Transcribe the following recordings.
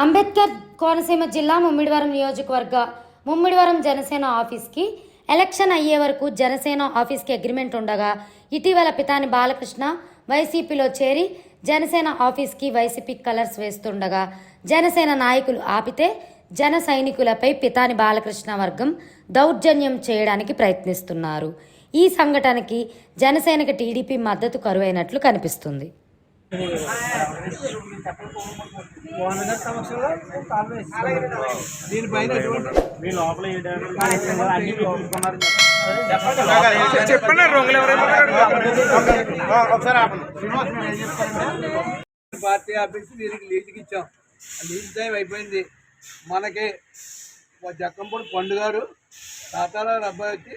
అంబేద్కర్ కోనసీమ జిల్లా ముమ్మిడివరం నియోజకవర్గ ముమ్మిడివరం జనసేన ఆఫీస్కి ఎలక్షన్ అయ్యే వరకు జనసేన ఆఫీస్కి అగ్రిమెంట్ ఉండగా ఇటీవల పితాని బాలకృష్ణ వైసీపీలో చేరి జనసేన ఆఫీస్కి వైసీపీ కలర్స్ వేస్తుండగా జనసేన నాయకులు ఆపితే జన సైనికులపై పితాని బాలకృష్ణ వర్గం దౌర్జన్యం చేయడానికి ప్రయత్నిస్తున్నారు. ఈ సంఘటనకి జనసేనకి టీడీపీ మద్దతు కరువైనట్లు కనిపిస్తుంది. పార్టీ ఆఫీస్ వీరికి లీజుకి ఇచ్చాం. లీజ్ టైం అయిపోయింది. మనకి జక్కంపూడి పండు గారు తాతారావు అబ్బాయి వచ్చి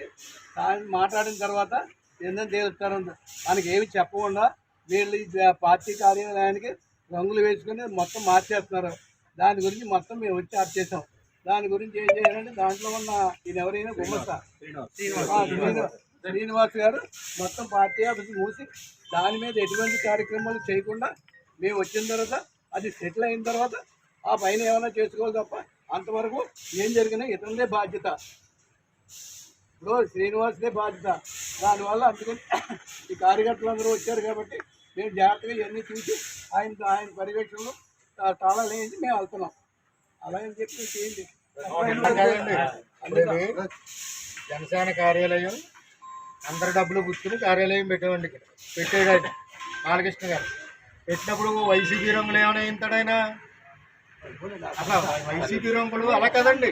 మాట్లాడిన తర్వాత ఏందని తేలుస్తారు. మనకి ఏమి చెప్పకుండా వీళ్ళు పార్టీ కార్యాలయానికి రంగులు వేసుకొని మొత్తం మార్చేస్తున్నారు. దాని గురించి మొత్తం మేము వచ్చి ఆప్ చేసాం. దాని గురించి ఏం చేయాలంటే దాంట్లో ఉన్న ఈయన ఎవరైనా గుమ్మస్తా శ్రీనివాస్ గారు మొత్తం పార్టీ ఆఫీస్ మూసి దాని మీద ఎటువంటి కార్యక్రమాలు చేయకుండా మేము వచ్చిన తర్వాత అది సెటిల్ అయిన తర్వాత ఆ పైన ఏమైనా చేసుకోవాలి తప్ప అంతవరకు ఏం జరిగినా ఇతనిదే బాధ్యత. ఇప్పుడు శ్రీనివాస్దే బాధ్యత. దానివల్ల అందుకని ఈ కార్యకర్తలు అందరూ వచ్చారు కాబట్టి మేము జాగ్రత్తగా ఇవన్నీ చూసి ఆయన పర్యవేక్షణలో తాళాలు వేయించి మేము వెళ్తున్నాం. అలా అని చెప్పి చేయండి. జనసేన కార్యాలయం అందరి డబ్బులు పుచ్చుకుని కార్యాలయం పెట్టాడు బాలకృష్ణ గారు. పెట్టినప్పుడు వైసీపీ రంగులు ఏమైనా ఇంతడైనా అసలు వైసీపీ రంగులు అలా కదండి.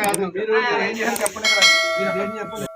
కాదు, మీరు ఏం చేయాలి చెప్పండి.